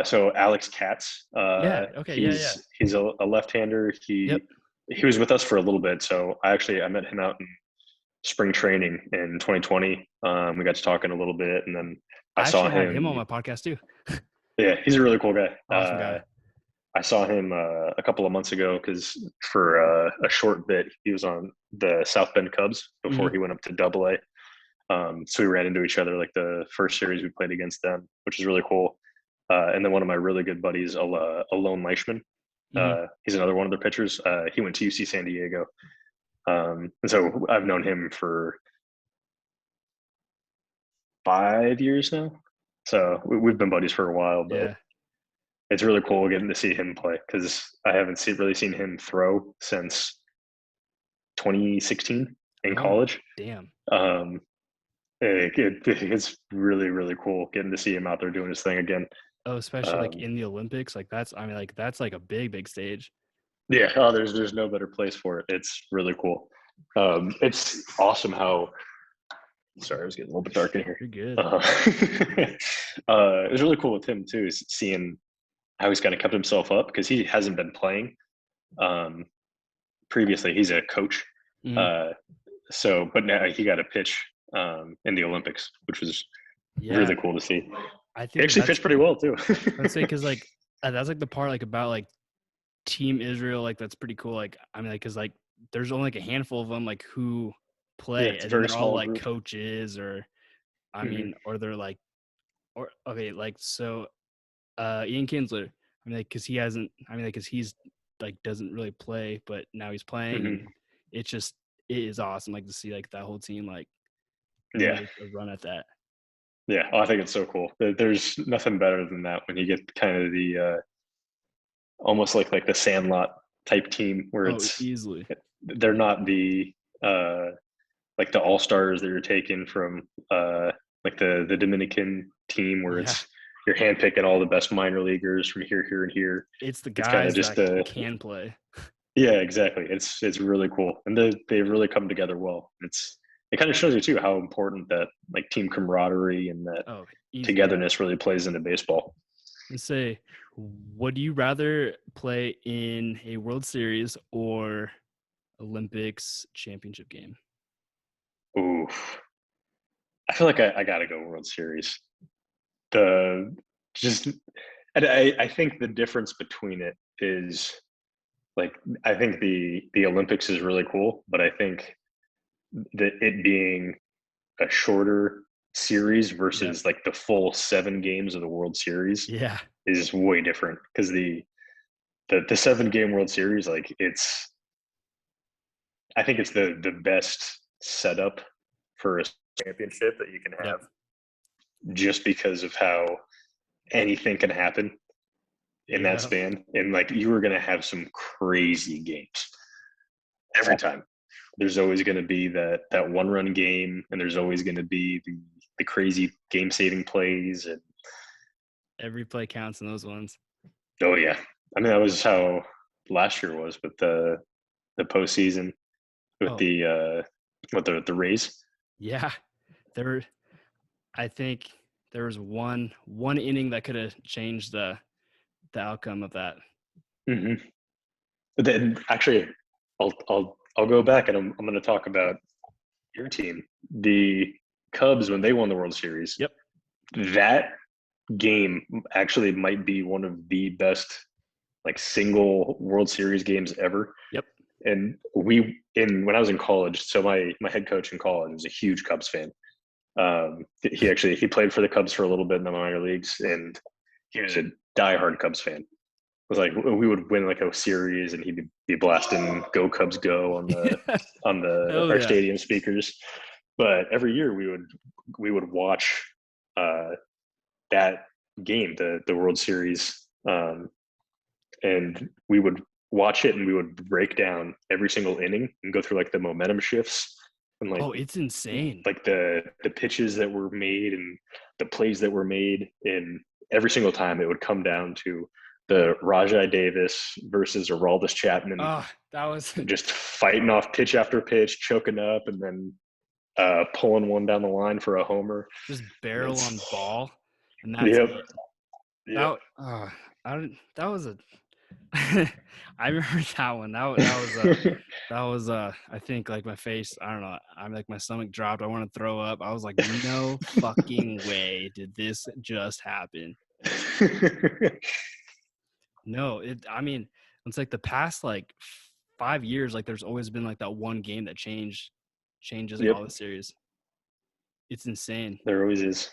[SPEAKER 2] so Alex Katz,
[SPEAKER 1] Yeah. Okay. Yeah. Yeah.
[SPEAKER 2] he's a left-hander.
[SPEAKER 1] Yep.
[SPEAKER 2] He was with us for a little bit, so I met him out in spring training in 2020. We got to talking a little bit, and then I
[SPEAKER 1] I
[SPEAKER 2] saw
[SPEAKER 1] actually had him on
[SPEAKER 2] him.
[SPEAKER 1] my podcast too.
[SPEAKER 2] Yeah, he's a really cool guy.
[SPEAKER 1] Awesome guy.
[SPEAKER 2] I saw him a couple of months ago because for a short bit he was on the South Bend Cubs before
[SPEAKER 1] Hmm.
[SPEAKER 2] he went up to Double A. So we ran into each other like the first series we played against them, which is really cool. And then one of my really good buddies, Alon Leishman,
[SPEAKER 1] Hmm.
[SPEAKER 2] he's another one of their pitchers. He went to UC San Diego, and so I've known him for 5 years now. So we've been buddies for a while, but
[SPEAKER 1] Yeah.
[SPEAKER 2] it's really cool getting to see him play because I haven't really seen him throw since 2016 in
[SPEAKER 1] Oh
[SPEAKER 2] college.
[SPEAKER 1] damn.
[SPEAKER 2] Um, it's really really cool getting to see him out there doing his thing again.
[SPEAKER 1] Oh, especially like
[SPEAKER 2] Um,
[SPEAKER 1] in the Olympics, like that's I mean like that's like a big stage.
[SPEAKER 2] yeah, oh, there's no better place for it. It's really cool. It's awesome how. Sorry, I was getting a little bit dark in here.
[SPEAKER 1] You're good.
[SPEAKER 2] Uh, it was really cool with him too, seeing how he's kind of kept himself up because he hasn't been playing. Um, Previously, he's a coach,
[SPEAKER 1] Mhm.
[SPEAKER 2] uh, so but now he got a pitch in the Olympics, which was
[SPEAKER 1] Yeah,
[SPEAKER 2] really cool to see.
[SPEAKER 1] I
[SPEAKER 2] He
[SPEAKER 1] think
[SPEAKER 2] actually
[SPEAKER 1] that's
[SPEAKER 2] pitched pretty well too.
[SPEAKER 1] I'd say because like that's like the part like about like Team Israel, like that's pretty cool. Like I mean, like because like there's only like a handful of them like who
[SPEAKER 2] Yeah,
[SPEAKER 1] play,
[SPEAKER 2] it's a
[SPEAKER 1] and then
[SPEAKER 2] very
[SPEAKER 1] they're all
[SPEAKER 2] small
[SPEAKER 1] like
[SPEAKER 2] group.
[SPEAKER 1] coaches or I
[SPEAKER 2] Hmm.
[SPEAKER 1] mean, or they're like or okay, like so Ian Kinsler. I mean, like because he hasn't. I mean, like because he's like doesn't really play, but now he's playing, and
[SPEAKER 2] Hmm.
[SPEAKER 1] it's just it is awesome like to see like that whole team like
[SPEAKER 2] Yeah,
[SPEAKER 1] make a run at that.
[SPEAKER 2] yeah. Oh, I think it's so cool. There's nothing better than that when you get kind of the almost like the Sandlot type team where
[SPEAKER 1] Oh,
[SPEAKER 2] it's
[SPEAKER 1] easily.
[SPEAKER 2] they're not the like the all stars that you're taking from like the Dominican team where
[SPEAKER 1] Yeah,
[SPEAKER 2] it's you're handpicking all the best minor leaguers from here, and here.
[SPEAKER 1] it's the
[SPEAKER 2] It's kind of
[SPEAKER 1] guys
[SPEAKER 2] just
[SPEAKER 1] that can play.
[SPEAKER 2] yeah, exactly. It's really cool, and they've really come together well. It kind of shows you too how important that like team camaraderie and that
[SPEAKER 1] Oh, easily.
[SPEAKER 2] togetherness really plays into baseball.
[SPEAKER 1] And say, would you rather play in a World Series or Olympics championship game?
[SPEAKER 2] Ooh, I feel like I got to go World Series. The just and I think the difference between it is like I think the Olympics is really cool, but I think that it being a shorter series
[SPEAKER 1] Yep.
[SPEAKER 2] versus like the full 7 games of the World Series
[SPEAKER 1] Yeah.
[SPEAKER 2] is way different because the 7 game World Series like it's I think it's the best setup for a championship that you can
[SPEAKER 1] Yep.
[SPEAKER 2] have just because of how anything can happen in that
[SPEAKER 1] Yeah.
[SPEAKER 2] span and like you were going to have some crazy games every time. There's always going to be that one run game, and there's always going to be the crazy game saving plays. And
[SPEAKER 1] Every play counts in those ones.
[SPEAKER 2] oh yeah, I mean that was how last year was with the postseason with
[SPEAKER 1] Oh,
[SPEAKER 2] the Rays.
[SPEAKER 1] yeah. There I think there was one inning that could have changed the outcome of that.
[SPEAKER 2] Mm-hmm. But then actually, I'll go back and I'm going to talk about your team, the Cubs when they won the World Series.
[SPEAKER 1] Yep.
[SPEAKER 2] That game actually might be one of the best like single World Series games ever.
[SPEAKER 1] Yep.
[SPEAKER 2] And when I was in college, so my head coach in college was a huge Cubs fan. He played for the Cubs for a little bit in the minor leagues, and he was a diehard Cubs fan. It was like we would win like a series, and he'd be blasting "Go Cubs Go" on the
[SPEAKER 1] Hell
[SPEAKER 2] our
[SPEAKER 1] yeah.
[SPEAKER 2] stadium speakers. But every year we would watch uh, that game, the World Series, and we would watch it and we would break down every single inning and go through like the momentum shifts and
[SPEAKER 1] Oh, it's insane.
[SPEAKER 2] like the pitches that were made and the plays that were made, and every single time it would come down to the Rajai Davis versus Aroldis Chapman
[SPEAKER 1] Oh, that was
[SPEAKER 2] just fighting off pitch after pitch, choking up, and then pulling one down the line for a homer.
[SPEAKER 1] just
[SPEAKER 2] And
[SPEAKER 1] barrel on
[SPEAKER 2] it's
[SPEAKER 1] ball, and that's
[SPEAKER 2] yep,
[SPEAKER 1] it.
[SPEAKER 2] yep.
[SPEAKER 1] That I don't. That was a. I remember that one. That was I think like my face. I don't know. I'm like my stomach dropped. I want to throw up. I was like, no fucking way did this just happen. No, it. I mean, it's like the past like 5 years. Like there's always been like that one game that changes like
[SPEAKER 2] Yep,
[SPEAKER 1] all the series. It's insane.
[SPEAKER 2] there always is.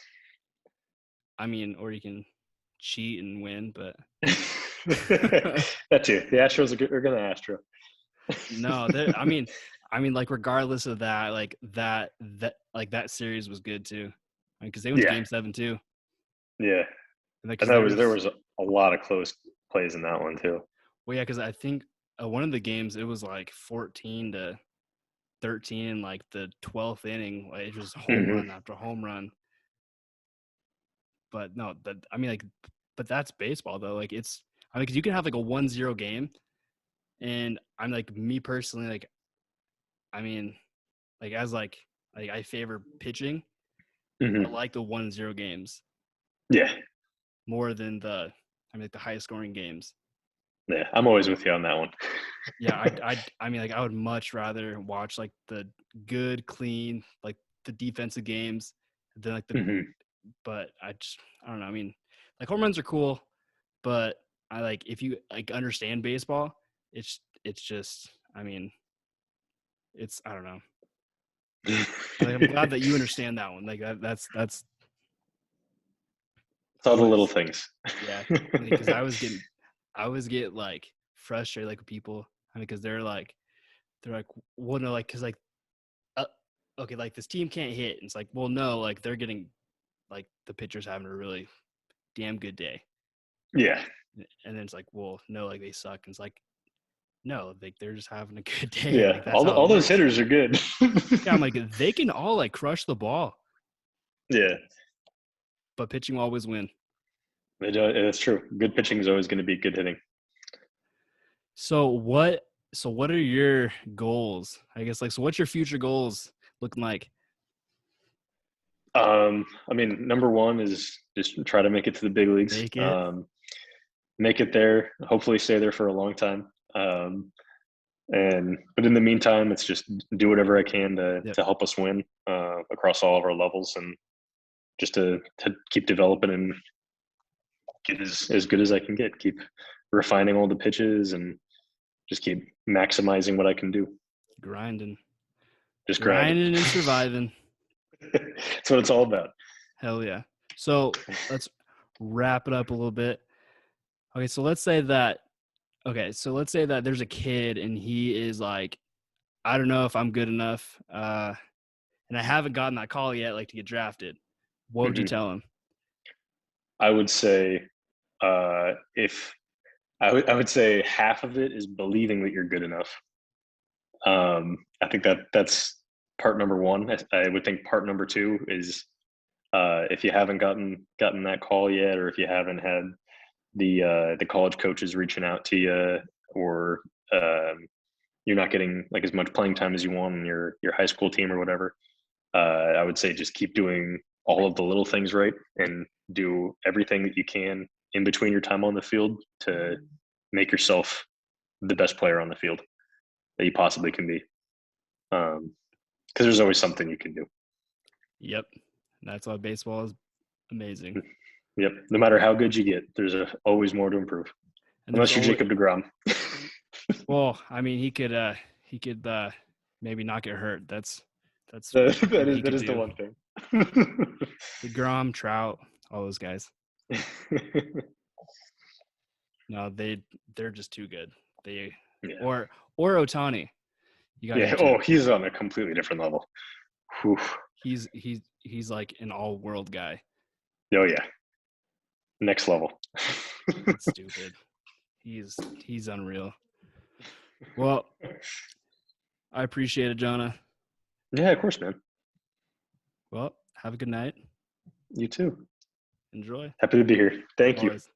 [SPEAKER 1] I mean, or you can cheat and win, but
[SPEAKER 2] That too. The Astros are going to Astro.
[SPEAKER 1] no, I mean, like regardless of that, like that series was good too. I mean, because they went to
[SPEAKER 2] Yeah,
[SPEAKER 1] Game 7 too,
[SPEAKER 2] yeah.
[SPEAKER 1] and
[SPEAKER 2] And
[SPEAKER 1] because there
[SPEAKER 2] there
[SPEAKER 1] was
[SPEAKER 2] was a lot of close plays in that one too.
[SPEAKER 1] well, yeah, because I think one of the games it was like 14-13 in like the 12th inning. Like, it was home
[SPEAKER 2] Hmm.
[SPEAKER 1] run after home run. But no, that I mean, like but that's baseball though. Like it's, I mean, because you can have like a 1-0 game, and I'm like, me personally, like, I mean, like as like I favor pitching. I
[SPEAKER 2] Hmm.
[SPEAKER 1] like the 1-0 games
[SPEAKER 2] Yeah.
[SPEAKER 1] more than like the highest scoring games.
[SPEAKER 2] Yeah. I'm always with you on that one.
[SPEAKER 1] Yeah, I mean, like I would much rather watch like the good, clean, like the defensive games than like the.
[SPEAKER 2] Hmm.
[SPEAKER 1] But I don't know. I mean, like home runs are cool, but I like if you like understand baseball, it's just. I mean, it's I don't know. Like I'm glad that you understand that one. Like that's
[SPEAKER 2] It's all the little
[SPEAKER 1] always
[SPEAKER 2] things.
[SPEAKER 1] yeah. Because I always get like frustrated like with people. I mean, because they're like, well, no, like because like uh, okay, like this team can't hit. And it's like, well, no, like they're getting like the pitcher's having a really damn good day.
[SPEAKER 2] Yeah.
[SPEAKER 1] And then it's like, well, no, like they suck. And it's like, no, like they're just having a good day.
[SPEAKER 2] Yeah.
[SPEAKER 1] Like that's how it
[SPEAKER 2] All those
[SPEAKER 1] works.
[SPEAKER 2] hitters are good.
[SPEAKER 1] Yeah, I'm like, they can all like crush the ball,
[SPEAKER 2] Yeah.
[SPEAKER 1] but pitching will always win.
[SPEAKER 2] It's true. Good pitching is always going to be good hitting.
[SPEAKER 1] So what are your goals? I guess like so what's your future goals looking like?
[SPEAKER 2] I mean, number one is just try to make it to the big leagues.
[SPEAKER 1] Make it.
[SPEAKER 2] Make it there. Hopefully, stay there for a long time. But in the meantime, it's just do whatever I can
[SPEAKER 1] Yep.
[SPEAKER 2] to help us win across all of our levels, and just to keep developing and get as good as I can get. Keep refining all the pitches and just keep maximizing what I can do.
[SPEAKER 1] Grinding.
[SPEAKER 2] Just grinding.
[SPEAKER 1] Grinding and surviving.
[SPEAKER 2] That's what it's all about.
[SPEAKER 1] Hell yeah. So let's wrap it up a little bit. So let's say that there's a kid and he is like, I don't know if I'm good enough, and I haven't gotten that call yet, like to get drafted. What would you
[SPEAKER 2] Mhm.
[SPEAKER 1] tell him?
[SPEAKER 2] I would say if I would say half of it is believing that you're good enough. I think that's part number one. I would think part number two is if you haven't gotten that call yet, or if you haven't had the college coaches reaching out to you, or you're not getting like as much playing time as you want in your high school team or whatever. I would say just keep doing all of the little things right and do everything that you can in between your time on the field to make yourself the best player on the field that you possibly can be. Because there's always something you can do.
[SPEAKER 1] Yep. That's why baseball is amazing.
[SPEAKER 2] Yep. No matter how good you get, there's always more to improve.
[SPEAKER 1] And
[SPEAKER 2] Unless you're Jacob deGrom.
[SPEAKER 1] well, I mean, he could maybe not get hurt. That's
[SPEAKER 2] that is the one thing.
[SPEAKER 1] DeGrom, Trout, all those guys. No, they're just too good. They or Ohtani. You got
[SPEAKER 2] he's on a completely different level. Whew.
[SPEAKER 1] He's like an all-world guy.
[SPEAKER 2] Oh yeah. Next level.
[SPEAKER 1] That's stupid. He's unreal. Well, I appreciate it, Jonah.
[SPEAKER 2] Yeah, of course, man.
[SPEAKER 1] Well, have a good night.
[SPEAKER 2] You too.
[SPEAKER 1] Enjoy.
[SPEAKER 2] Happy to be here. Thank
[SPEAKER 1] Always.
[SPEAKER 2] you.